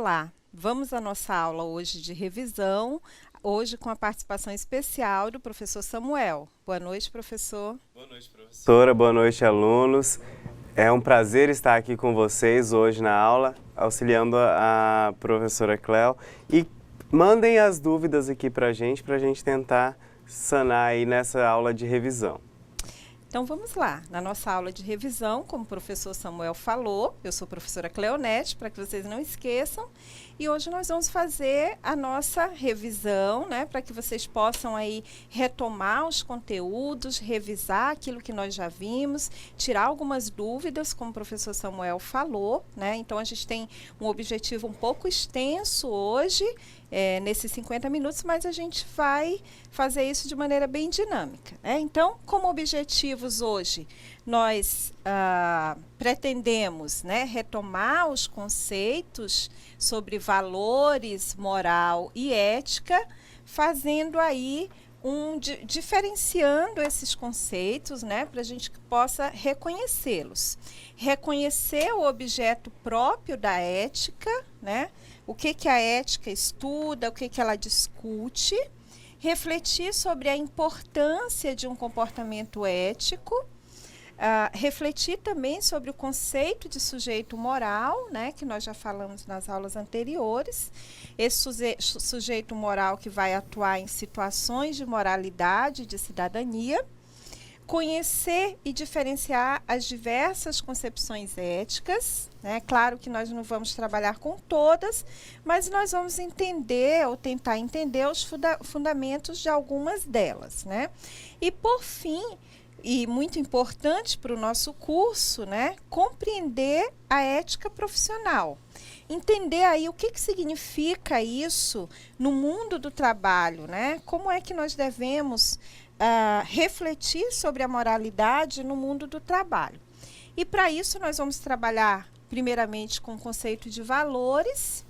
Olá, vamos à nossa aula hoje de revisão, hoje com a participação especial do professor Samuel. Boa noite, professor. Boa noite, professora. Boa noite, alunos. É um prazer estar aqui com vocês hoje na aula, auxiliando a professora Cléo. E mandem as dúvidas aqui pra gente tentar sanar aí nessa aula de revisão. Então vamos lá, na nossa aula de revisão, como o professor Samuel falou, eu sou a professora Cleonete, para que vocês não esqueçam, e hoje nós vamos fazer a nossa revisão, né, para que vocês possam aí retomar os conteúdos, revisar aquilo que nós já vimos, tirar algumas dúvidas, como o professor Samuel falou, né, então a gente tem um objetivo um pouco extenso hoje, nesses 50 minutos, mas a gente vai fazer isso de maneira bem dinâmica, né? Então, como objetivos hoje, nós pretendemos, né, retomar os conceitos sobre valores, moral e ética, fazendo aí diferenciando esses conceitos, né, para a gente que possa reconhecê-los. Reconhecer o objeto próprio da ética, né, o que a ética estuda, o que ela discute, refletir sobre a importância de um comportamento ético, refletir também sobre o conceito de sujeito moral, né, que nós já falamos nas aulas anteriores, esse sujeito moral que vai atuar em situações de moralidade, de cidadania, conhecer e diferenciar as diversas concepções éticas, né? Claro que nós não vamos trabalhar com todas, mas nós vamos entender ou tentar entender os fundamentos de algumas delas, né? E por fim, e muito importante para o nosso curso, né, compreender a ética profissional. Entender aí o que significa isso no mundo do trabalho, né? Como é que nós devemos refletir sobre a moralidade no mundo do trabalho. E para isso nós vamos trabalhar primeiramente com o conceito de valores,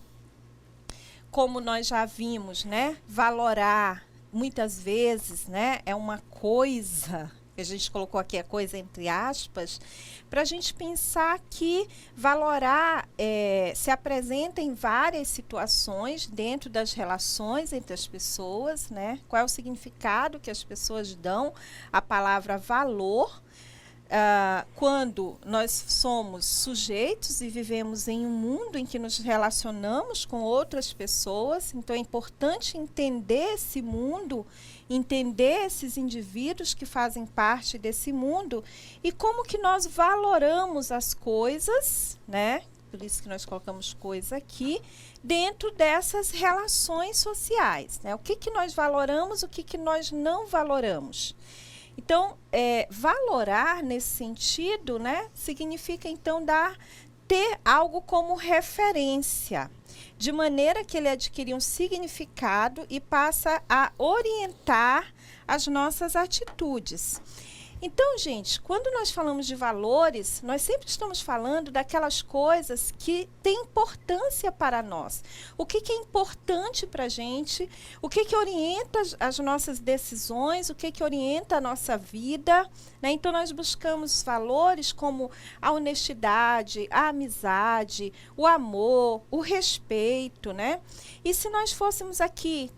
como nós já vimos, né? Valorar muitas vezes, né, é uma coisa, a gente colocou aqui a coisa entre aspas, para a gente pensar que valorar se apresenta em várias situações dentro das relações entre as pessoas, né? Qual é o significado que as pessoas dão à palavra valor, quando nós somos sujeitos e vivemos em um mundo em que nos relacionamos com outras pessoas. Então é importante entender esse mundo, entender esses indivíduos que fazem parte desse mundo e como que nós valoramos as coisas, né? Por isso que nós colocamos coisa aqui, dentro dessas relações sociais, né? O que nós valoramos, o que nós não valoramos. Então, valorar nesse sentido, né, significa então ter algo como referência, de maneira que ele adquire um significado e passa a orientar as nossas atitudes. Então, gente, quando nós falamos de valores, nós sempre estamos falando daquelas coisas que têm importância para nós. O que é importante para a gente, o que orienta as nossas decisões, o que orienta a nossa vida, né? Então, nós buscamos valores como a honestidade, a amizade, o amor, o respeito, né? E se nós fôssemos aqui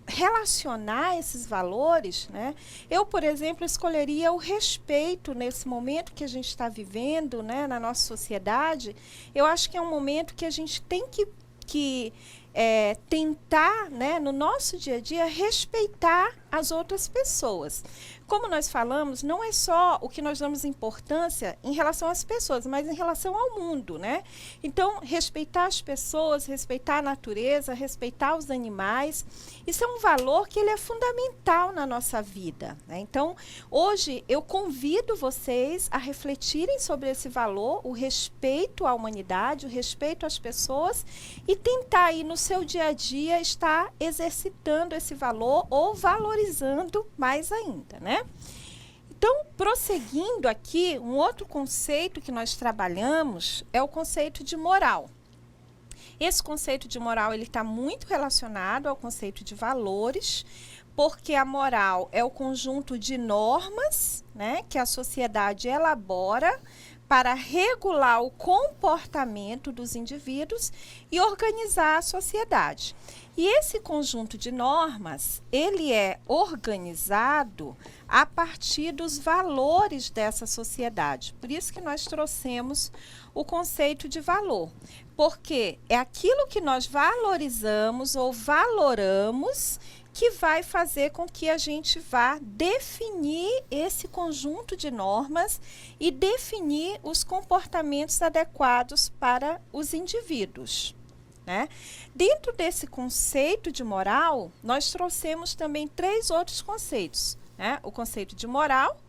relacionar esses valores, né? Eu, por exemplo, escolheria o respeito nesse momento que a gente está vivendo, né, na nossa sociedade. Eu acho que é um momento que a gente tem que tentar, né, no nosso dia a dia, respeitar as outras pessoas. Como nós falamos, não é só o que nós damos importância em relação às pessoas, mas em relação ao mundo, né? Então, respeitar as pessoas, respeitar a natureza, respeitar os animais, isso é um valor que ele é fundamental na nossa vida, né? Então, hoje eu convido vocês a refletirem sobre esse valor, o respeito à humanidade, o respeito às pessoas e tentar aí no seu dia a dia estar exercitando esse valor ou valorizando mais ainda, né? Então, prosseguindo aqui, um outro conceito que nós trabalhamos é o conceito de moral. Esse conceito de moral ele está muito relacionado ao conceito de valores, porque a moral é o conjunto de normas, né, que a sociedade elabora para regular o comportamento dos indivíduos e organizar a sociedade. E esse conjunto de normas, ele é organizado a partir dos valores dessa sociedade. Por isso que nós trouxemos o conceito de valor, porque é aquilo que nós valorizamos ou valoramos que vai fazer com que a gente vá definir esse conjunto de normas e definir os comportamentos adequados para os indivíduos, né? Dentro desse conceito de moral, nós trouxemos também 3 outros conceitos, né? O conceito de moral,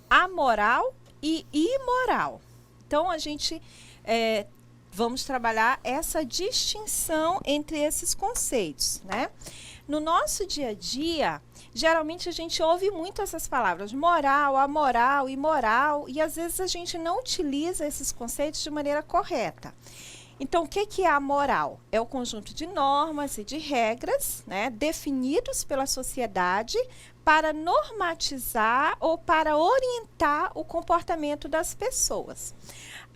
amoral e imoral. Então, a gente vamos trabalhar essa distinção entre esses conceitos, né? No nosso dia a dia, geralmente a gente ouve muito essas palavras, moral, amoral, imoral, e às vezes a gente não utiliza esses conceitos de maneira correta. Então, o que é a moral? É o conjunto de normas e de regras, né, definidos pela sociedade para normatizar ou para orientar o comportamento das pessoas.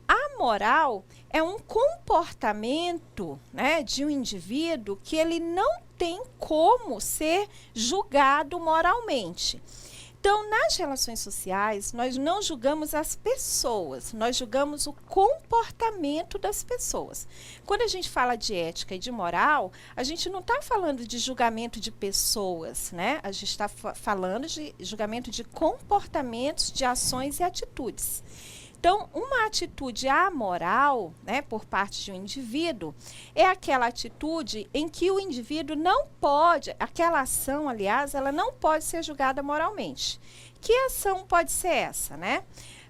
A moral é um comportamento, né, de um indivíduo que ele não tem como ser julgado moralmente. Então, nas relações sociais, nós não julgamos as pessoas, nós julgamos o comportamento das pessoas. Quando a gente fala de ética e de moral, a gente não está falando de julgamento de pessoas, né? A gente está falando de julgamento de comportamentos, de ações e atitudes. Então, uma atitude amoral, né, por parte de um indivíduo, é aquela atitude em que o indivíduo não pode, aquela ação, aliás, ela não pode ser julgada moralmente. Que ação pode ser essa, né?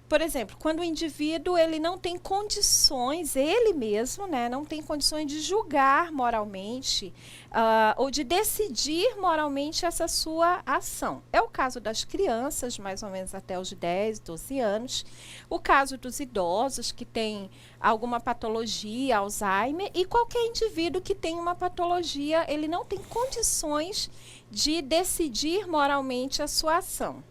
Por exemplo, quando o indivíduo ele não tem condições, ele mesmo, né, não tem condições de julgar moralmente ou de decidir moralmente essa sua ação. É o caso das crianças, mais ou menos até os 10, 12 anos. O caso dos idosos que têm alguma patologia, Alzheimer, e qualquer indivíduo que tem uma patologia, ele não tem condições de decidir moralmente a sua ação.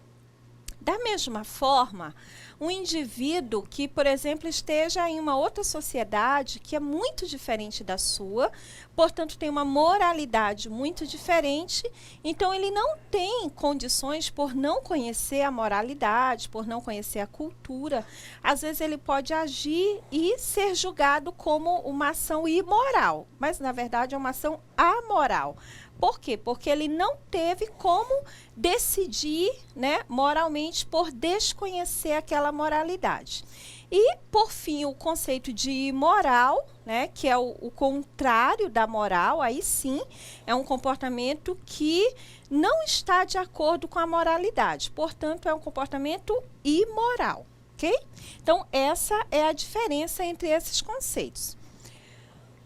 Da mesma forma, um indivíduo que, por exemplo, esteja em uma outra sociedade que é muito diferente da sua, portanto, tem uma moralidade muito diferente, então ele não tem condições, por não conhecer a moralidade, por não conhecer a cultura, às vezes ele pode agir e ser julgado como uma ação imoral, mas, na verdade, é uma ação amoral. Por quê? Porque ele não teve como decidir, né, moralmente por desconhecer aquela moralidade. E, por fim, o conceito de imoral, né, que é o contrário da moral, aí sim, é um comportamento que não está de acordo com a moralidade. Portanto, é um comportamento imoral, ok? Então, essa é a diferença entre esses conceitos.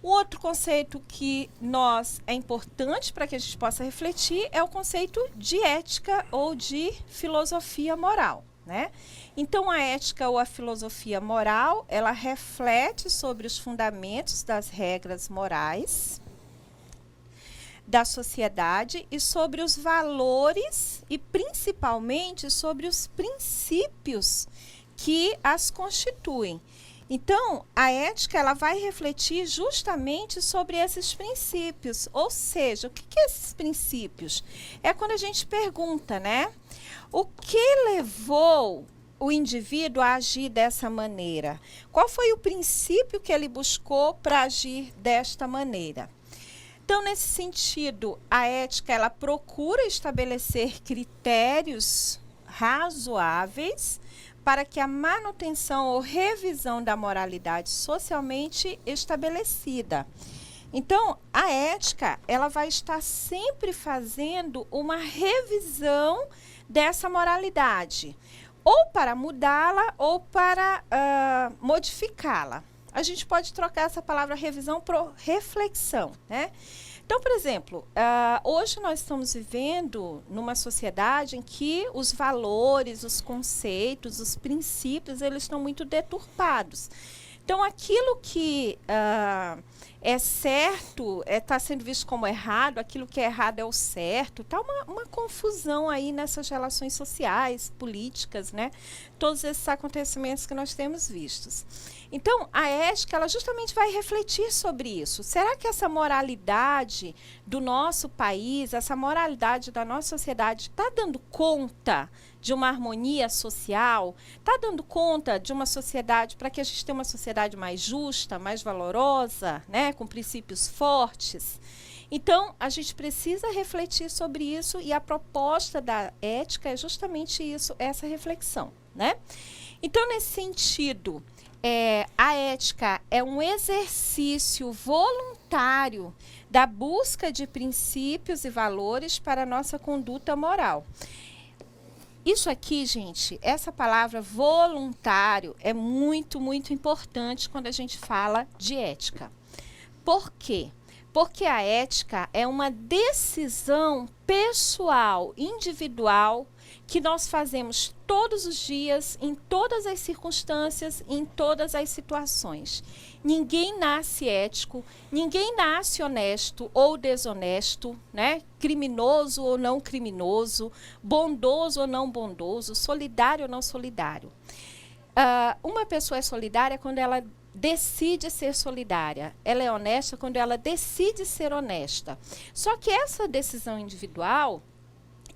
Um outro conceito que é importante para que a gente possa refletir é o conceito de ética ou de filosofia moral, né? Então, a ética ou a filosofia moral, ela reflete sobre os fundamentos das regras morais da sociedade e sobre os valores e, principalmente, sobre os princípios que as constituem. Então, a ética ela vai refletir justamente sobre esses princípios. Ou seja, o que são esses princípios? É quando a gente pergunta, né? O que levou o indivíduo a agir dessa maneira? Qual foi o princípio que ele buscou para agir desta maneira? Então, nesse sentido, a ética ela procura estabelecer critérios razoáveis para que a manutenção ou revisão da moralidade socialmente estabelecida. Então, a ética, ela vai estar sempre fazendo uma revisão dessa moralidade, ou para mudá-la ou para modificá-la. A gente pode trocar essa palavra revisão por reflexão, né? Então, por exemplo, hoje nós estamos vivendo numa sociedade em que os valores, os conceitos, os princípios, eles estão muito deturpados. Então, aquilo que é certo, está sendo visto como errado, aquilo que é errado é o certo. Está uma confusão aí nessas relações sociais, políticas, né? Todos esses acontecimentos que nós temos vistos. Então, a ética, ela justamente vai refletir sobre isso. Será que essa moralidade do nosso país, essa moralidade da nossa sociedade está dando conta de uma harmonia social? Está dando conta de uma sociedade, para que a gente tenha uma sociedade mais justa, mais valorosa, né, com princípios fortes? Então, a gente precisa refletir sobre isso e a proposta da ética é justamente isso, essa reflexão, né? Então, nesse sentido, a ética é um exercício voluntário da busca de princípios e valores para a nossa conduta moral. Isso aqui, gente, essa palavra voluntário é muito, muito importante quando a gente fala de ética. Por quê? Porque a ética é uma decisão pessoal, individual, que nós fazemos todos os dias, em todas as circunstâncias, em todas as situações. Ninguém nasce ético, ninguém nasce honesto ou desonesto, né? Criminoso ou não criminoso, bondoso ou não bondoso, solidário ou não solidário. Uma pessoa é solidária quando ela decide ser solidária. Ela é honesta quando ela decide ser honesta. Só que essa decisão individual,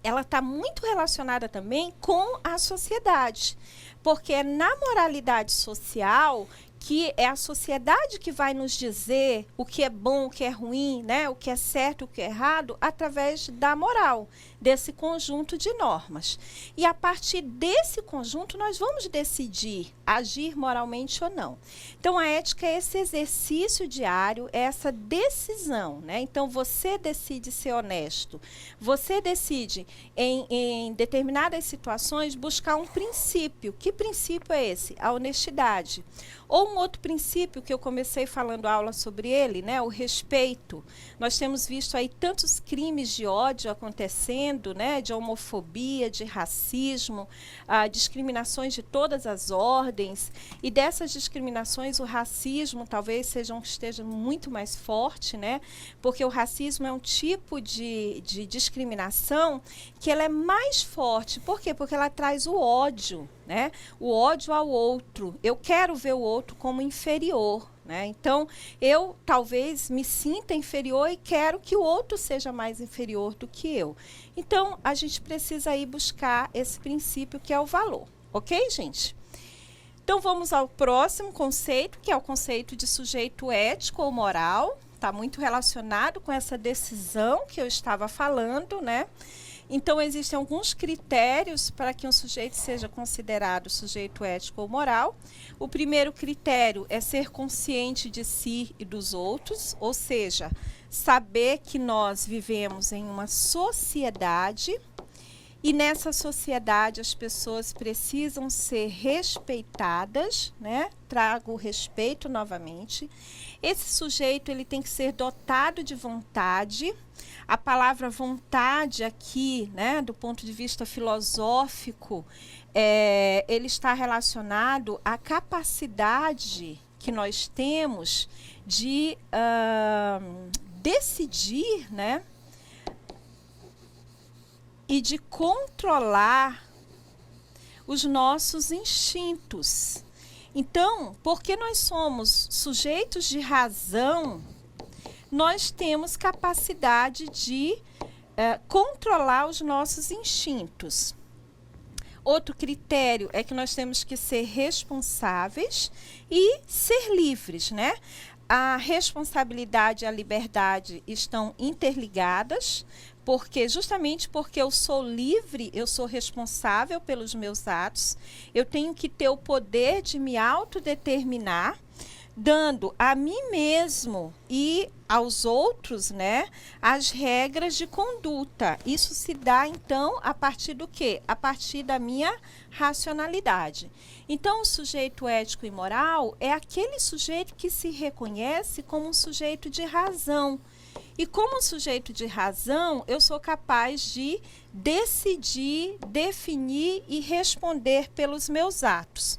ela está muito relacionada também com a sociedade, porque é na moralidade social que é a sociedade que vai nos dizer o que é bom, o que é ruim, né? O que é certo, o que é errado, através da moral, desse conjunto de normas. E a partir desse conjunto nós vamos decidir agir moralmente ou não. Então, a ética é esse exercício diário, é essa decisão, né? Então, você decide ser honesto, você decide, em determinadas situações, buscar um princípio. Que princípio é esse? A honestidade. Ou um outro princípio que eu comecei falando aula sobre ele, né, o respeito. Nós temos visto aí tantos crimes de ódio acontecendo, né, de homofobia, de racismo, discriminações de todas as ordens. E dessas discriminações, o racismo talvez esteja muito mais forte, né, porque o racismo é um tipo de discriminação que ela é mais forte. Por quê? Porque ela traz o ódio, né? O ódio ao outro. Eu quero ver o outro como inferior, né? Então, eu talvez me sinta inferior e quero que o outro seja mais inferior do que eu. Então, a gente precisa aí buscar esse princípio que é o valor. Ok, gente? Então, vamos ao próximo conceito, que é o conceito de sujeito ético ou moral. Está muito relacionado com essa decisão que eu estava falando, né? Então, existem alguns critérios para que um sujeito seja considerado sujeito ético ou moral. O primeiro critério é ser consciente de si e dos outros, ou seja, saber que nós vivemos em uma sociedade e nessa sociedade as pessoas precisam ser respeitadas, né? Trago o respeito novamente. Esse sujeito ele tem que ser dotado de vontade. A palavra vontade aqui, né, do ponto de vista filosófico, ele está relacionado à capacidade que nós temos de decidir, né, e de controlar os nossos instintos. Então, porque nós somos sujeitos de razão, nós temos capacidade de controlar os nossos instintos. Outro critério é que nós temos que ser responsáveis e ser livres, né? A responsabilidade e a liberdade estão interligadas, justamente porque eu sou livre, eu sou responsável pelos meus atos, eu tenho que ter o poder de me autodeterminar, dando a mim mesmo e aos outros, né, as regras de conduta. Isso se dá, então, a partir do quê? A partir da minha racionalidade. Então, o sujeito ético e moral é aquele sujeito que se reconhece como um sujeito de razão. E como sujeito de razão, eu sou capaz de decidir, definir e responder pelos meus atos.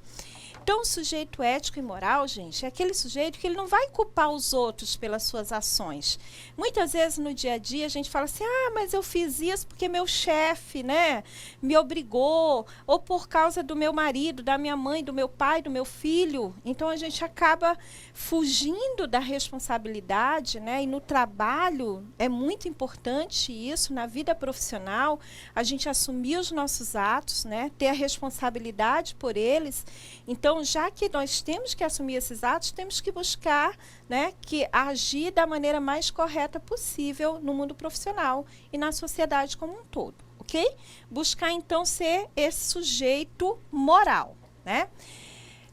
Então, o sujeito ético e moral, gente, é aquele sujeito que ele não vai culpar os outros pelas suas ações. Muitas vezes no dia a dia a gente fala assim, mas eu fiz isso porque meu chefe, né, me obrigou, ou por causa do meu marido, da minha mãe, do meu pai, do meu filho. Então, a gente acaba fugindo da responsabilidade, né, e no trabalho é muito importante isso, na vida profissional, a gente assumir os nossos atos, né, ter a responsabilidade por eles. Então, já que nós temos que assumir esses atos, temos que buscar, né, que agir da maneira mais correta possível no mundo profissional e na sociedade como um todo, ok? Buscar, então, ser esse sujeito moral, né?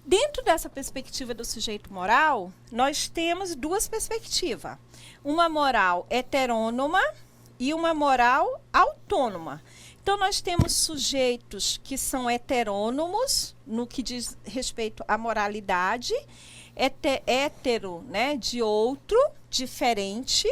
Dentro dessa perspectiva do sujeito moral, nós temos duas perspectivas. Uma moral heterônoma e uma moral autônoma. Então, nós temos sujeitos que são heterônomos, no que diz respeito à moralidade, hétero, né, de outro, diferente,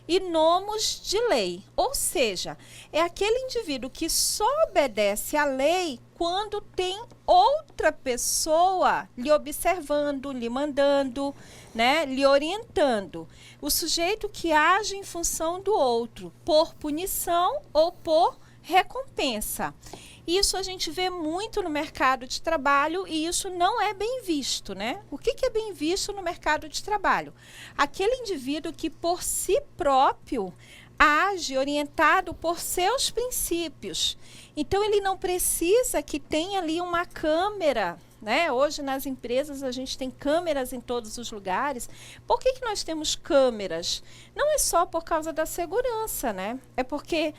e nomos de lei. Ou seja, é aquele indivíduo que só obedece à lei quando tem outra pessoa lhe observando, lhe mandando, né, lhe orientando. O sujeito que age em função do outro, por punição ou por recompensa. Isso a gente vê muito no mercado de trabalho e isso não é bem visto, né? O que é bem visto no mercado de trabalho? Aquele indivíduo que por si próprio age orientado por seus princípios. Então, ele não precisa que tenha ali uma câmera, né? Hoje, nas empresas, a gente tem câmeras em todos os lugares. Por que nós temos câmeras? Não é só por causa da segurança, né? É porque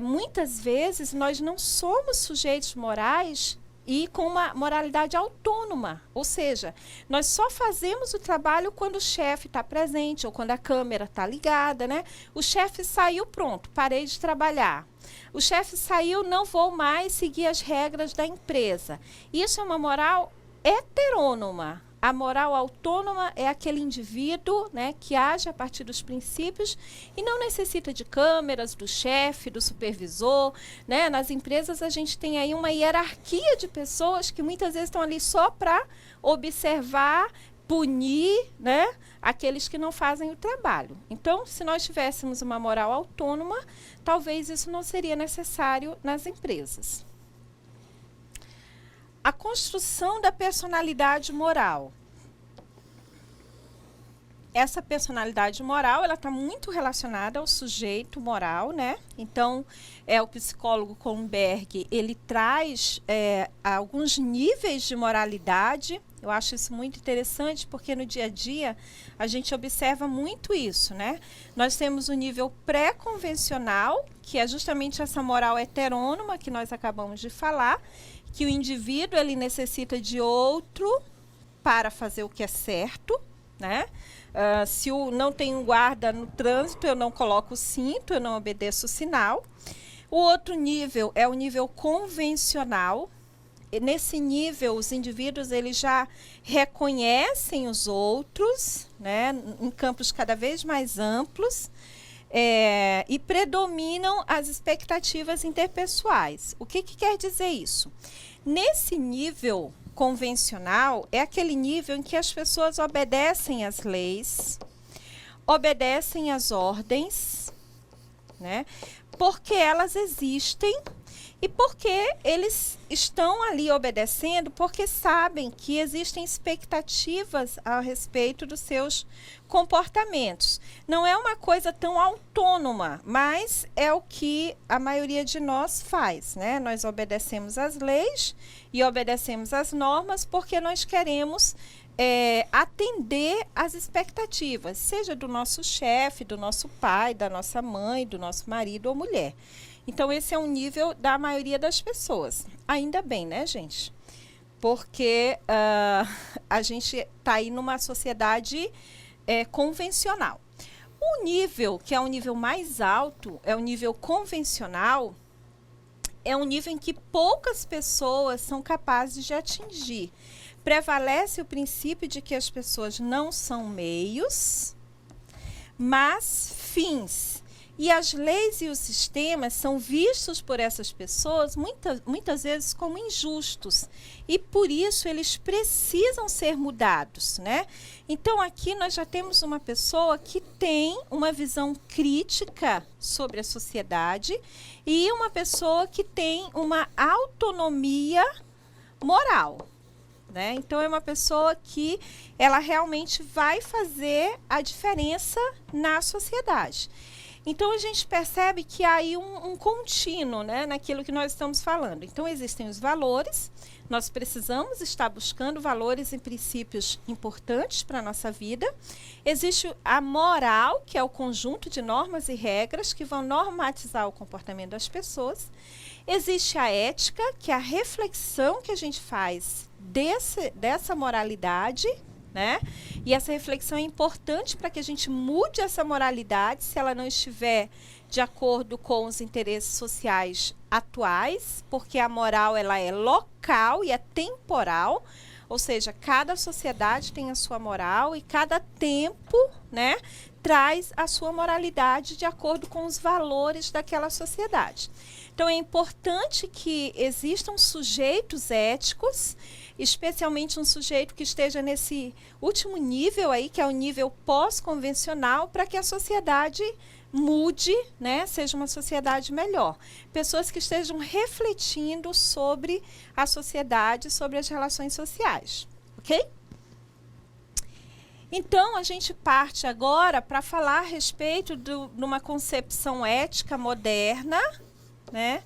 muitas vezes nós não somos sujeitos morais e com uma moralidade autônoma, ou seja, nós só fazemos o trabalho quando o chefe está presente ou quando a câmera está ligada, né? O chefe saiu, pronto, parei de trabalhar. O chefe saiu, não vou mais seguir as regras da empresa. Isso é uma moral heterônoma. A moral autônoma é aquele indivíduo, né, que age a partir dos princípios e não necessita de câmeras, do chefe, do supervisor, né? Nas empresas a gente tem aí uma hierarquia de pessoas que muitas vezes estão ali só para observar, punir, né, aqueles que não fazem o trabalho. Então, se nós tivéssemos uma moral autônoma, talvez isso não seria necessário nas empresas. A construção da personalidade moral. Essa personalidade moral, ela está muito relacionada ao sujeito moral, né? Então, o psicólogo Kohlberg, ele traz alguns níveis de moralidade. Eu acho isso muito interessante, porque no dia a dia a gente observa muito isso, né? Nós temos o nível pré-convencional, que é justamente essa moral heterônoma que nós acabamos de falar, que o indivíduo ele necessita de outro para fazer o que é certo, né? Se não tem um guarda no trânsito, eu não coloco o cinto, eu não obedeço o sinal. O outro nível é o nível convencional. E nesse nível, os indivíduos eles já reconhecem os outros, né, em campos cada vez mais amplos. E predominam as expectativas interpessoais. O que quer dizer isso? Nesse nível convencional, é aquele nível em que as pessoas obedecem às leis, obedecem às ordens, né? Porque elas existem e porque eles estão ali obedecendo, porque sabem que existem expectativas a respeito dos seus comportamentos. Não é uma coisa tão autônoma, mas é o que a maioria de nós faz, né? Nós obedecemos às leis e obedecemos às normas porque nós queremos atender às expectativas, seja do nosso chefe, do nosso pai, da nossa mãe, do nosso marido ou mulher. Então, esse é um nível da maioria das pessoas. Ainda bem, né, gente? Porque a gente está aí numa sociedade convencional. O nível, que é o nível mais alto, é o nível convencional, é um nível em que poucas pessoas são capazes de atingir. Prevalece o princípio de que as pessoas não são meios, mas fins. E as leis e os sistemas são vistos por essas pessoas muitas vezes como injustos. E por isso eles precisam ser mudados, né? Então aqui nós já temos uma pessoa que tem uma visão crítica sobre a sociedade e uma pessoa que tem uma autonomia moral, né? Então é uma pessoa que ela realmente vai fazer a diferença na sociedade. Então a gente percebe que há aí um contínuo, né, naquilo que nós estamos falando. Então existem os valores, nós precisamos estar buscando valores e princípios importantes para a nossa vida. Existe a moral, que é o conjunto de normas e regras que vão normatizar o comportamento das pessoas. Existe a ética, que é a reflexão que a gente faz dessa moralidade, né? E essa reflexão é importante para que a gente mude essa moralidade se ela não estiver de acordo com os interesses sociais atuais, porque a moral ela é local e é temporal, ou seja, cada sociedade tem a sua moral e cada tempo, né, traz a sua moralidade de acordo com os valores daquela sociedade. Então é importante que existam sujeitos éticos, especialmente um sujeito que esteja nesse último nível aí, que é o nível pós-convencional, para que a sociedade mude, né, seja uma sociedade melhor. Pessoas que estejam refletindo sobre a sociedade, sobre as relações sociais, ok? Então, a gente parte agora para falar a respeito de uma concepção ética moderna, né?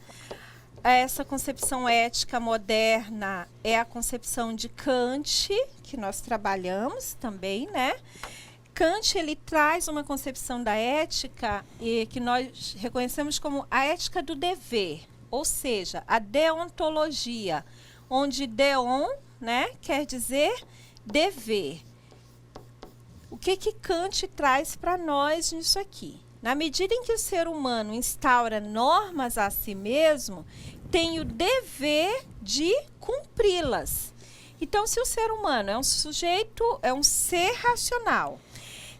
Essa concepção ética moderna é a concepção de Kant, que nós trabalhamos também, né? Kant, ele traz uma concepção da ética que nós reconhecemos como a ética do dever, ou seja, a deontologia, onde deon, né, quer dizer dever. O que Kant traz para nós nisso aqui? Na medida em que o ser humano instaura normas a si mesmo, tem o dever de cumpri-las. Então, se o ser humano é um sujeito, é um ser racional,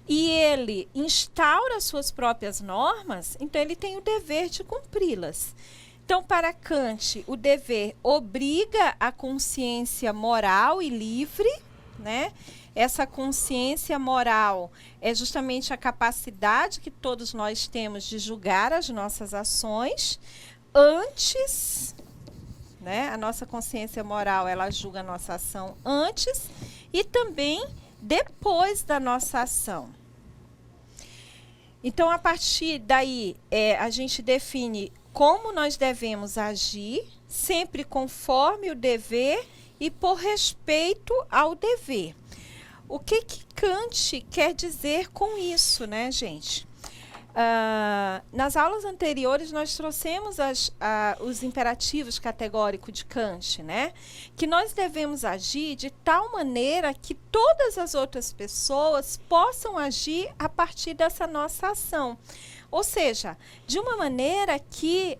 e ele instaura suas próprias normas, então ele tem o dever de cumpri-las. Então, para Kant, o dever obriga a consciência moral e livre, né? Essa consciência moral é justamente a capacidade que todos nós temos de julgar as nossas ações antes, né? A nossa consciência moral, ela julga a nossa ação antes e também depois da nossa ação. Então, a partir daí, a gente define como nós devemos agir, sempre conforme o dever e por respeito ao dever. O que Kant quer dizer com isso, né, gente? Nas aulas anteriores, nós trouxemos os imperativos categóricos de Kant, né? Que nós devemos agir de tal maneira que todas as outras pessoas possam agir a partir dessa nossa ação. Ou seja, de uma maneira que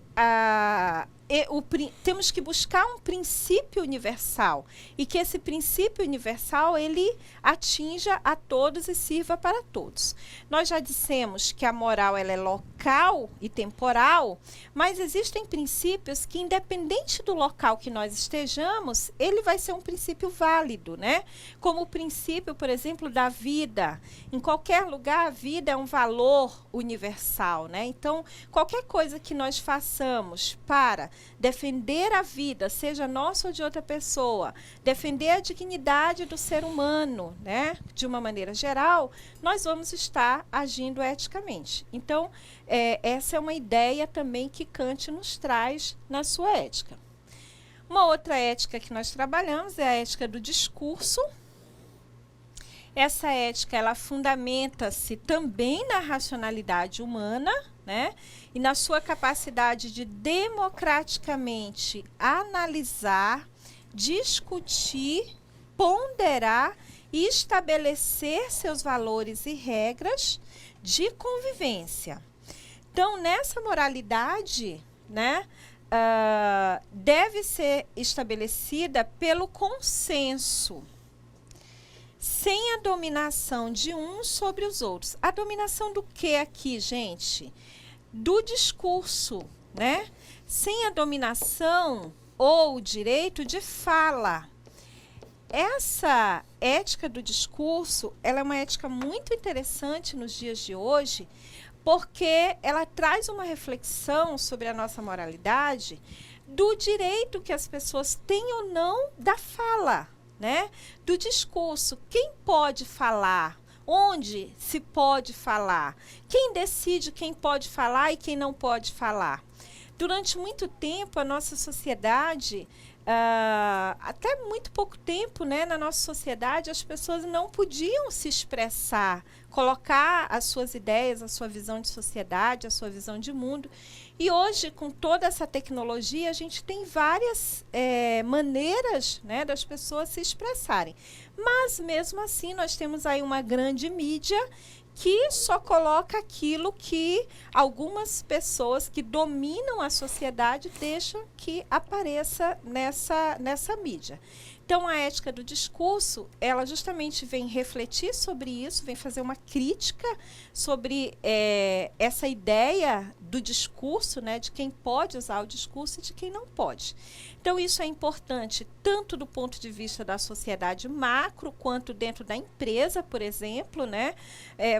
temos que buscar um princípio universal e que esse princípio universal ele atinja a todos e sirva para todos. Nós já dissemos que a moral ela é local e temporal, mas existem princípios que, independente do local que nós estejamos, ele vai ser um princípio válido, né? Como o princípio, por exemplo, da vida. Em qualquer lugar, a vida é um valor universal, né? Então, qualquer coisa que nós façamos para defender a vida, seja nossa ou de outra pessoa, defender a dignidade do ser humano, né? De uma maneira geral, nós vamos estar agindo eticamente. Então, essa é uma ideia também que Kant nos traz na sua ética. Uma outra ética que nós trabalhamos é a ética do discurso. Essa ética, ela fundamenta-se também na racionalidade humana, né? E na sua capacidade de democraticamente analisar, discutir, ponderar e estabelecer seus valores e regras de convivência. Então, nessa moralidade, né, deve ser estabelecida pelo consenso, sem a dominação de uns sobre os outros. A dominação do que aqui, gente? do discurso, né? Sem a dominação ou o direito de fala. Essa ética do discurso, ela é uma ética muito interessante nos dias de hoje, porque ela traz uma reflexão sobre a nossa moralidade do direito que as pessoas têm ou não da fala, né? Do discurso. Quem pode falar? Onde se pode falar? Quem decide quem pode falar e quem não pode falar? Durante muito tempo, a nossa sociedade, até muito pouco tempo, né, na nossa sociedade, as pessoas não podiam se expressar, colocar as suas ideias, a sua visão de sociedade, a sua visão de mundo. E hoje, com toda essa tecnologia, a gente tem várias maneiras, né, das pessoas se expressarem. Mas, mesmo assim, nós temos aí uma grande mídia que só coloca aquilo que algumas pessoas que dominam a sociedade deixam que apareça nessa mídia. Então, a ética do discurso, ela justamente vem refletir sobre isso, vem fazer uma crítica sobre essa ideia do discurso, né, de quem pode usar o discurso e de quem não pode. Então, isso é importante tanto do ponto de vista da sociedade macro, quanto dentro da empresa, por exemplo, né?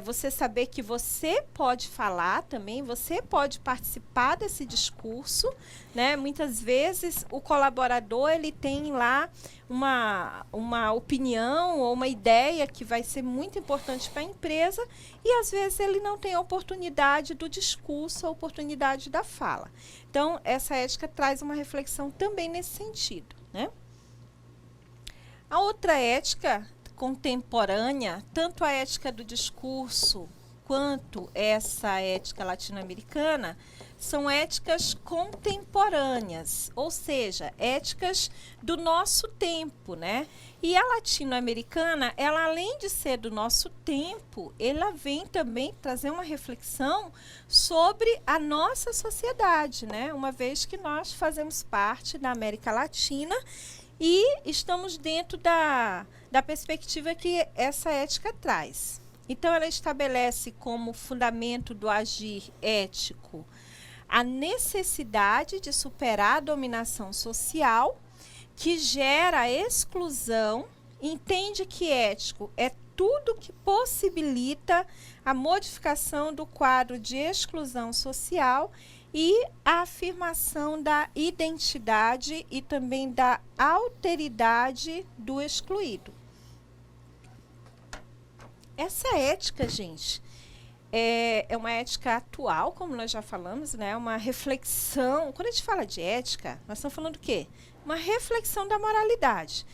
Você saber que você pode falar também, você pode participar desse discurso, né? Muitas vezes o colaborador ele tem lá uma opinião ou uma ideia que vai ser muito importante para a empresa e às vezes ele não tem a oportunidade do discurso, a oportunidade da fala. Então, essa ética traz uma reflexão também nesse sentido, né? A outra ética contemporânea, tanto a ética do discurso quanto essa ética latino-americana, são éticas contemporâneas, ou seja, éticas do nosso tempo, né? E a latino-americana, ela além de ser do nosso tempo, ela vem também trazer uma reflexão sobre a nossa sociedade, né? Uma vez que nós fazemos parte da América Latina e estamos dentro da perspectiva que essa ética traz. Então, ela estabelece como fundamento do agir ético a necessidade de superar a dominação social que gera a exclusão, entende que ético é tudo que possibilita a modificação do quadro de exclusão social e a afirmação da identidade e também da alteridade do excluído. Essa ética, gente, é uma ética atual, como nós já falamos, né? Uma reflexão. Quando a gente fala de ética, nós estamos falando do quê? Uma reflexão da moralidade.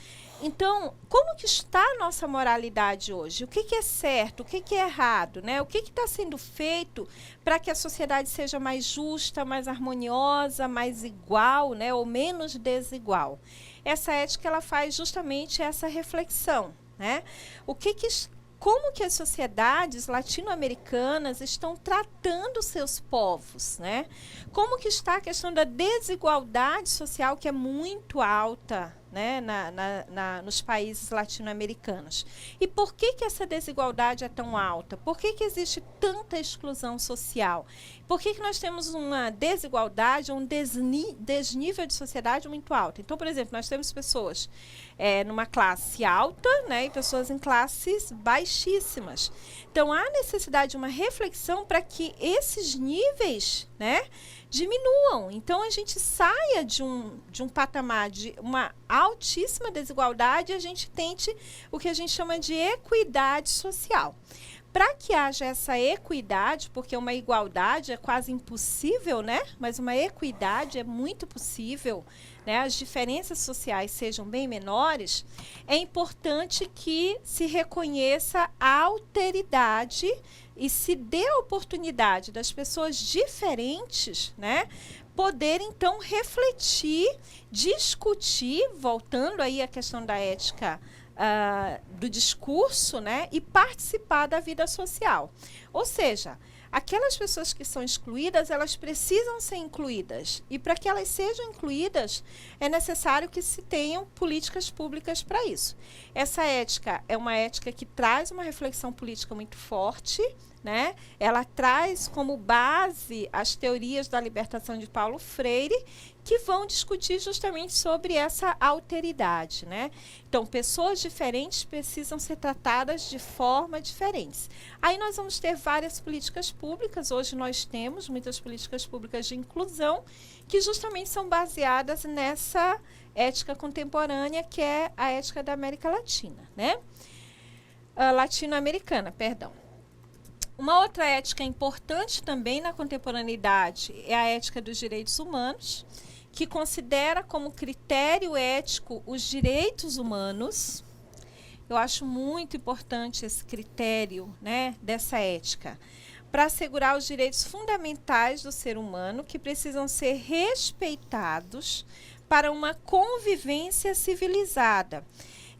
Então, como que está a nossa moralidade hoje? O que é certo? O que é errado? Né? O que está sendo feito para que a sociedade seja mais justa, mais harmoniosa, mais igual, né? Ou menos desigual? Essa ética ela faz justamente essa reflexão, né? Como que as sociedades latino-americanas estão tratando seus povos, né? Como que está a questão da desigualdade social, que é muito alta, né, nos países latino-americanos. E por que essa desigualdade é tão alta? Por que existe tanta exclusão social? Por que nós temos uma desigualdade, um desnível de sociedade muito alto? Então, por exemplo, nós temos pessoas numa classe alta, né, e pessoas em classes baixíssimas. Então, há necessidade de uma reflexão para que esses níveis, né, diminuam. Então, a gente saia de um patamar de uma altíssima desigualdade e a gente tente o que a gente chama de equidade social. Para que haja essa equidade, porque uma igualdade é quase impossível, né? Mas uma equidade é muito possível, né? As diferenças sociais sejam bem menores, é importante que se reconheça a alteridade e se dê a oportunidade das pessoas diferentes, né, poder então refletir, discutir, voltando aí à questão da ética do discurso, né, e participar da vida social. Ou seja, aquelas pessoas que são excluídas, elas precisam ser incluídas. E para que elas sejam incluídas, é necessário que se tenham políticas públicas para isso. Essa ética é uma ética que traz uma reflexão política muito forte, né? Ela traz como base as teorias da libertação de Paulo Freire, que vão discutir justamente sobre essa alteridade, né? Então, pessoas diferentes precisam ser tratadas de forma diferentes. Aí nós vamos ter várias políticas públicas, hoje nós temos muitas políticas públicas de inclusão, que justamente são baseadas nessa ética contemporânea, que é a ética da América Latina, né? Latino-americana, perdão. Uma outra ética importante também na contemporaneidade é a ética dos direitos humanos, que considera como critério ético os direitos humanos. Eu acho muito importante esse critério, né, dessa ética, para assegurar os direitos fundamentais do ser humano, que precisam ser respeitados para uma convivência civilizada.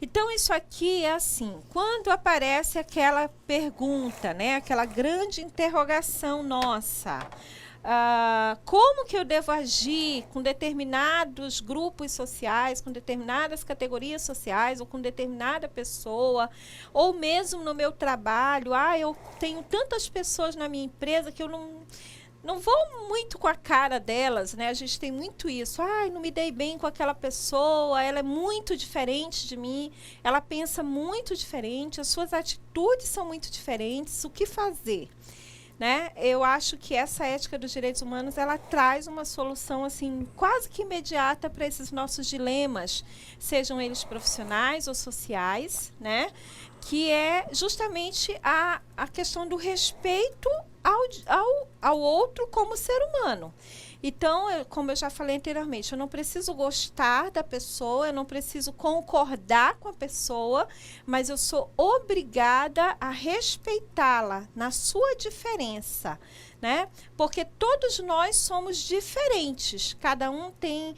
Então, isso aqui é assim, quando aparece aquela pergunta, né, aquela grande interrogação nossa, como que eu devo agir com determinados grupos sociais, com determinadas categorias sociais, ou com determinada pessoa, ou mesmo no meu trabalho, eu tenho tantas pessoas na minha empresa que eu não vou muito com a cara delas, né? A gente tem muito isso. Não me dei bem com aquela pessoa, ela é muito diferente de mim, ela pensa muito diferente, as suas atitudes são muito diferentes, o que fazer? Né? Eu acho que essa ética dos direitos humanos, ela traz uma solução assim quase que imediata para esses nossos dilemas, sejam eles profissionais ou sociais, né? Que é justamente a questão do respeito ao outro como ser humano. Então, como eu já falei anteriormente, eu não preciso gostar da pessoa, eu não preciso concordar com a pessoa, mas eu sou obrigada a respeitá-la na sua diferença, né? Porque todos nós somos diferentes, cada um tem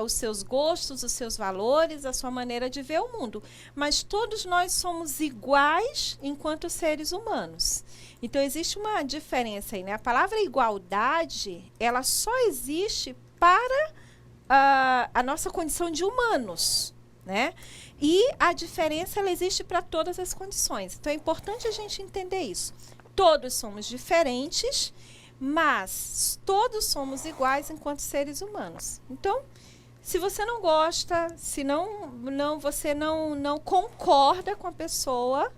os seus gostos, os seus valores, a sua maneira de ver o mundo, mas todos nós somos iguais enquanto seres humanos. Então, existe uma diferença aí, né? A palavra igualdade, ela só existe para a nossa condição de humanos, né? E a diferença, ela existe para todas as condições. Então, é importante a gente entender isso. Todos somos diferentes, mas todos somos iguais enquanto seres humanos. Então, se você não gosta, se você não concorda com a pessoa,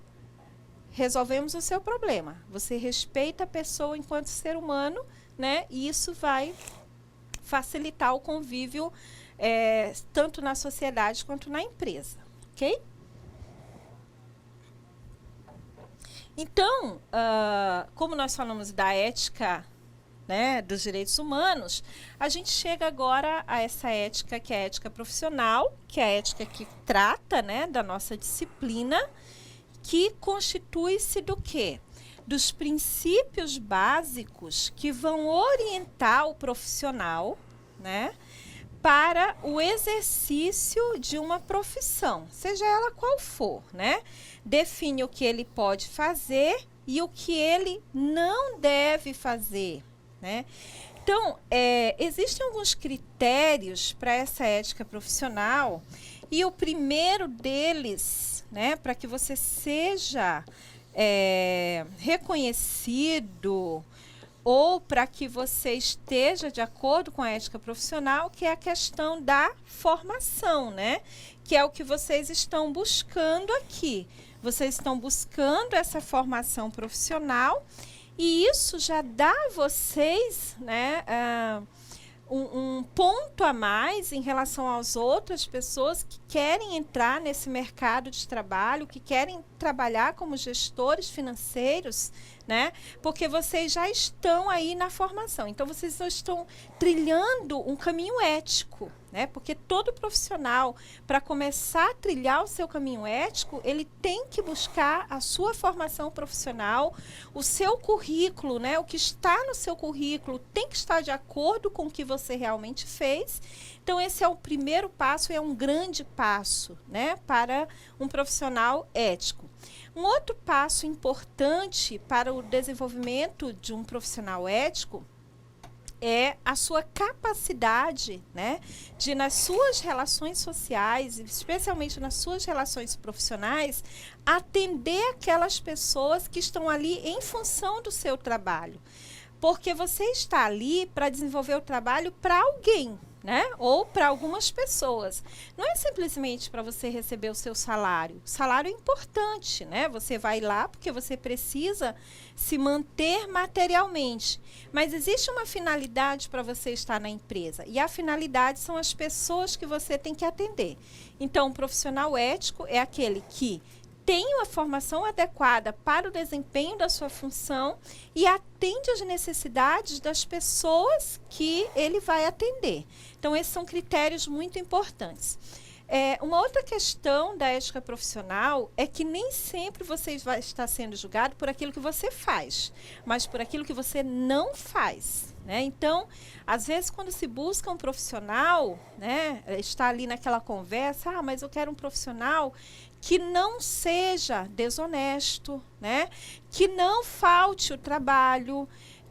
resolvemos o seu problema. Você respeita a pessoa enquanto ser humano, né? E isso vai facilitar o convívio tanto na sociedade quanto na empresa, ok? Então, como nós falamos da ética, né, dos direitos humanos, a gente chega agora a essa ética, que é a ética profissional, que é a ética que trata, né, da nossa disciplina, que constitui-se do quê? Dos princípios básicos que vão orientar o profissional, né, para o exercício de uma profissão, seja ela qual for, né? Define o que ele pode fazer e o que ele não deve fazer, né? Então, existem alguns critérios para essa ética profissional, e o primeiro deles, né, para que você seja reconhecido ou para que você esteja de acordo com a ética profissional, que é a questão da formação, né? Que é o que vocês estão buscando aqui. Vocês estão buscando essa formação profissional, e isso já dá a vocês, né, um ponto a mais em relação às outras pessoas que querem entrar nesse mercado de trabalho, que querem trabalhar como gestores financeiros, né? Porque vocês já estão aí na formação. Então, vocês só estão trilhando um caminho ético, né? Porque todo profissional, para começar a trilhar o seu caminho ético, ele tem que buscar a sua formação profissional, o seu currículo, né? O que está no seu currículo tem que estar de acordo com o que você realmente fez. Então, esse é o primeiro passo, é um grande passo, né, para um profissional ético. Um outro passo importante para o desenvolvimento de um profissional ético é a sua capacidade, né, de nas suas relações sociais, especialmente nas suas relações profissionais, atender aquelas pessoas que estão ali em função do seu trabalho. Porque você está ali para desenvolver o trabalho para alguém, né? Ou para algumas pessoas. Não é simplesmente para você receber o seu salário. O salário é importante, né? Você vai lá porque você precisa se manter materialmente. Mas existe uma finalidade para você estar na empresa. E a finalidade são as pessoas que você tem que atender. Então, um profissional ético é aquele que tem uma formação adequada para o desempenho da sua função e atende às necessidades das pessoas que ele vai atender. Então, esses são critérios muito importantes. Uma outra questão da ética profissional é que nem sempre você vai estar sendo julgado por aquilo que você faz, mas por aquilo que você não faz, né? Então, às vezes, quando se busca um profissional, né, está ali naquela conversa, mas eu quero um profissional que não seja desonesto, né, que não falte o trabalho,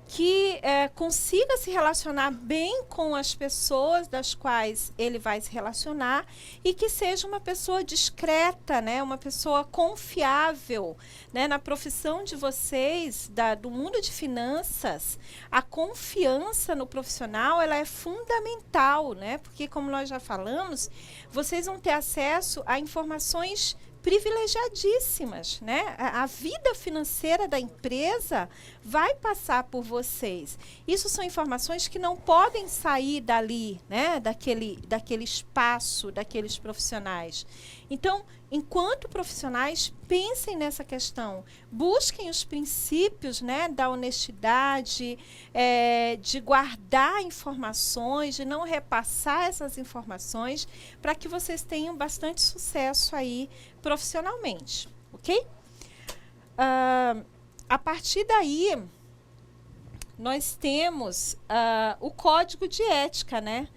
que consiga se relacionar bem com as pessoas das quais ele vai se relacionar e que seja uma pessoa discreta, né, uma pessoa confiável, né, na profissão de vocês, do mundo de finanças. A confiança no profissional, ela é fundamental, né, porque como nós já falamos, vocês vão ter acesso a informações privilegiadíssimas, né? A vida financeira da empresa vai passar por vocês. Isso são informações que não podem sair dali, né? Daquele espaço, daqueles profissionais. Então, enquanto profissionais, pensem nessa questão. Busquem os princípios, né, da honestidade, de guardar informações, de não repassar essas informações, para que vocês tenham bastante sucesso aí profissionalmente, ok? A partir daí, nós temos o código de ética, né?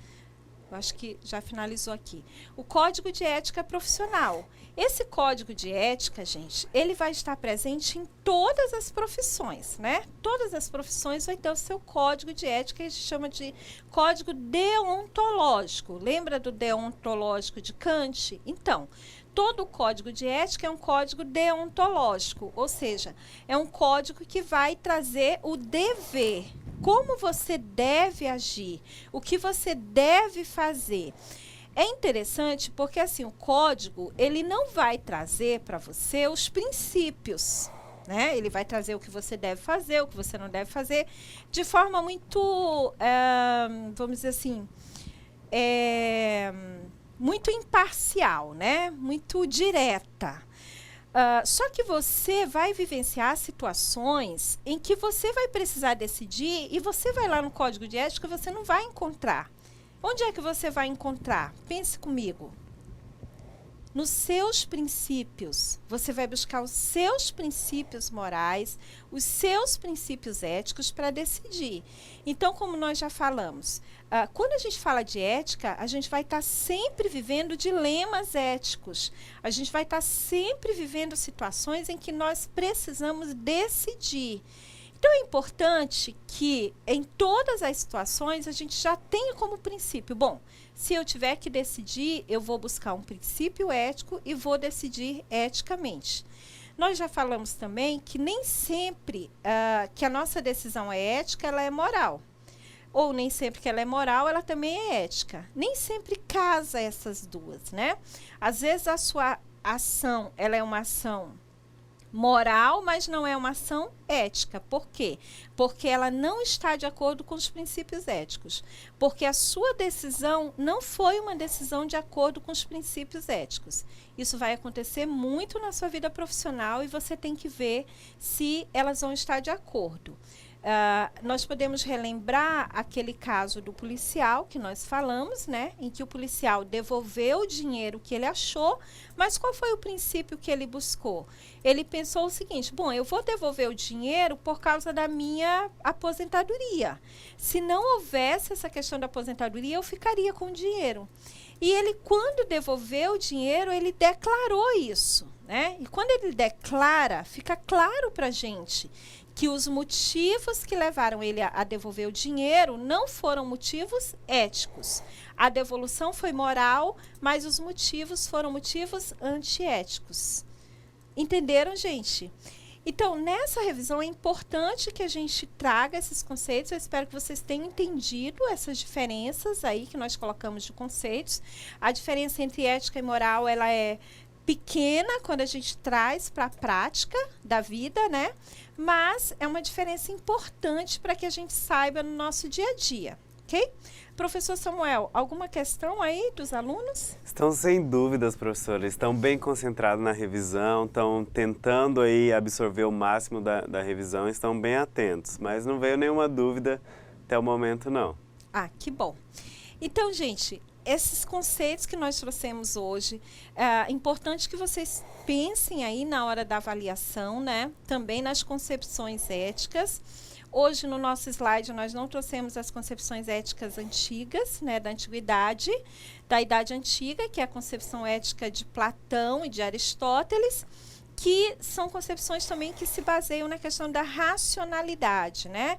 Eu acho que já finalizou aqui. O código de ética profissional. Esse código de ética, gente, ele vai estar presente em todas as profissões, né? Todas as profissões vai ter o seu código de ética, que a gente chama de código deontológico. Lembra do deontológico de Kant? Então, todo o código de ética é um código deontológico, ou seja, é um código que vai trazer o dever, como você deve agir, o que você deve fazer. É interessante porque assim, o código, ele não vai trazer para você os princípios, né? Ele vai trazer o que você deve fazer, o que você não deve fazer, de forma muito, vamos dizer assim, muito imparcial, né? Muito direta. Só que você vai vivenciar situações em que você vai precisar decidir e você vai lá no código de ética e você não vai encontrar. Onde é que você vai encontrar? Pense comigo. Nos seus princípios. Você vai buscar os seus princípios morais, os seus princípios éticos para decidir. Então, como nós já falamos, quando a gente fala de ética, a gente vai estar sempre vivendo dilemas éticos. A gente vai estar sempre vivendo situações em que nós precisamos decidir. Então, é importante que, em todas as situações, a gente já tenha como princípio, bom, se eu tiver que decidir, eu vou buscar um princípio ético e vou decidir eticamente. Nós já falamos também que nem sempre que a nossa decisão é ética, ela é moral. Ou nem sempre que ela é moral, ela também é ética. Nem sempre casa essas duas, né? Às vezes a sua ação, ela é uma ação moral, mas não é uma ação ética. Por quê? Porque ela não está de acordo com os princípios éticos. Porque a sua decisão não foi uma decisão de acordo com os princípios éticos. Isso vai acontecer muito na sua vida profissional e você tem que ver se elas vão estar de acordo. Nós podemos relembrar aquele caso do policial que nós falamos, né, em que o policial devolveu o dinheiro que ele achou, mas qual foi o princípio que ele buscou? Ele pensou o seguinte, bom, eu vou devolver o dinheiro por causa da minha aposentadoria. Se não houvesse essa questão da aposentadoria, eu ficaria com o dinheiro. E ele, quando devolveu o dinheiro, ele declarou isso, né? E quando ele declara, fica claro para a gente que os motivos que levaram ele a devolver o dinheiro não foram motivos éticos. A devolução foi moral, mas os motivos foram motivos antiéticos. Entenderam, gente? Então, nessa revisão é importante que a gente traga esses conceitos. Eu espero que vocês tenham entendido essas diferenças aí que nós colocamos de conceitos. A diferença entre ética e moral, ela é pequena quando a gente traz para a prática da vida, né? Mas é uma diferença importante para que a gente saiba no nosso dia a dia, ok? Professor Samuel, alguma questão aí dos alunos? Estão sem dúvidas, professora. Estão bem concentrados na revisão, estão tentando aí absorver o máximo da revisão, estão bem atentos. Mas não veio nenhuma dúvida até o momento, não. Ah, que bom. Então, gente, esses conceitos que nós trouxemos hoje, é importante que vocês pensem aí na hora da avaliação, né? Também nas concepções éticas. Hoje, no nosso slide, nós não trouxemos as concepções éticas antigas, né, da antiguidade, da Idade Antiga, que é a concepção ética de Platão e de Aristóteles, que são concepções também que se baseiam na questão da racionalidade, né?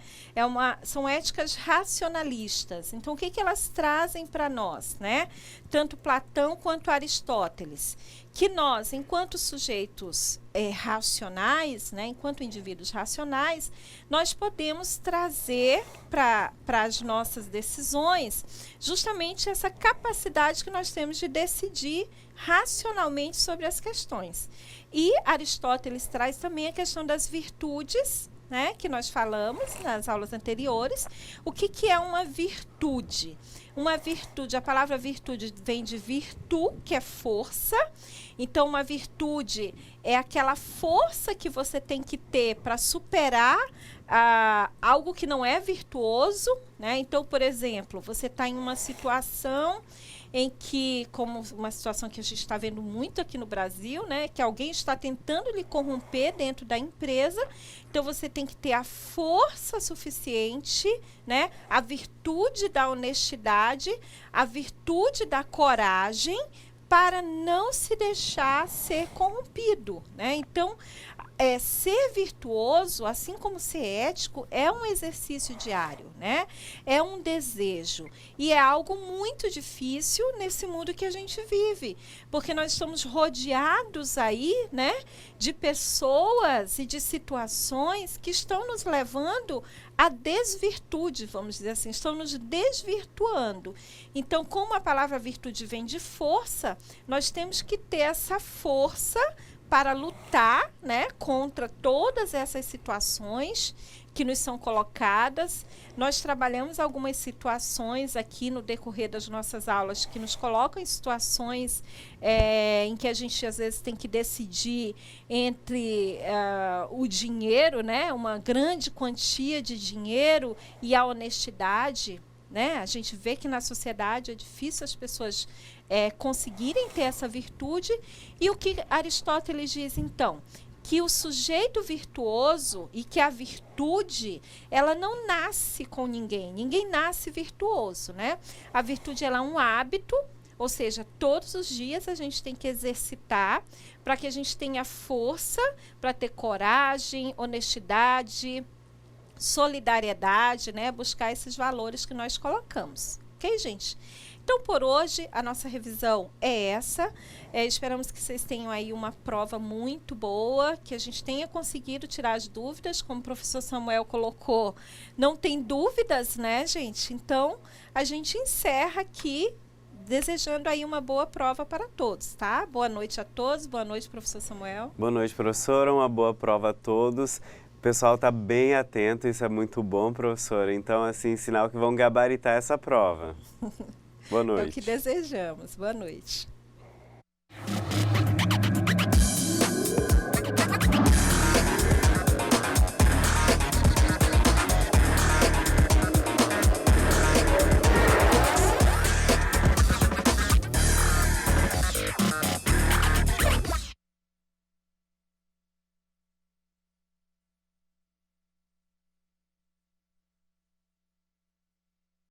São éticas racionalistas. Então, o que elas trazem para nós, né? Tanto Platão quanto Aristóteles. Que nós, enquanto sujeitos racionais, né, enquanto indivíduos racionais, nós podemos trazer para as nossas decisões justamente essa capacidade que nós temos de decidir racionalmente sobre as questões. E Aristóteles traz também a questão das virtudes, né, que nós falamos nas aulas anteriores. O que é uma virtude? Uma virtude, a palavra virtude vem de virtu, que é força. Então, uma virtude é aquela força que você tem que ter para superar algo que não é virtuoso, né? Então, por exemplo, você está em uma situação em que, como uma situação que a gente está vendo muito aqui no Brasil, né, que alguém está tentando lhe corromper dentro da empresa, então você tem que ter a força suficiente, né, a virtude da honestidade, a virtude da coragem para não se deixar ser corrompido, né? Então, ser virtuoso, assim como ser ético, é um exercício diário, né? É um desejo. E é algo muito difícil nesse mundo que a gente vive, porque nós estamos rodeados aí, né, de pessoas e de situações que estão nos levando à desvirtude, vamos dizer assim, estão nos desvirtuando. Então, como a palavra virtude vem de força, nós temos que ter essa força para lutar, né, contra todas essas situações que nos são colocadas. Nós trabalhamos algumas situações aqui no decorrer das nossas aulas que nos colocam em situações em que a gente às vezes tem que decidir entre o dinheiro, né, uma grande quantia de dinheiro, e a honestidade, né? A gente vê que na sociedade é difícil as pessoas conseguirem ter essa virtude. E o que Aristóteles diz, então? Que o sujeito virtuoso e que a virtude, ela não nasce com ninguém. Ninguém nasce virtuoso, né? A virtude, ela é um hábito, ou seja, todos os dias a gente tem que exercitar para que a gente tenha força para ter coragem, honestidade, solidariedade, né? Buscar esses valores que nós colocamos. Ok, gente? Então, por hoje, a nossa revisão é essa. Esperamos que vocês tenham aí uma prova muito boa, que a gente tenha conseguido tirar as dúvidas, como o professor Samuel colocou. Não tem dúvidas, né, gente? Então, a gente encerra aqui, desejando aí uma boa prova para todos, tá? Boa noite a todos. Boa noite, professor Samuel. Boa noite, professora. Uma boa prova a todos. O pessoal está bem atento, isso é muito bom, professora. Então, assim, sinal que vão gabaritar essa prova. Boa noite. É o que desejamos. Boa noite.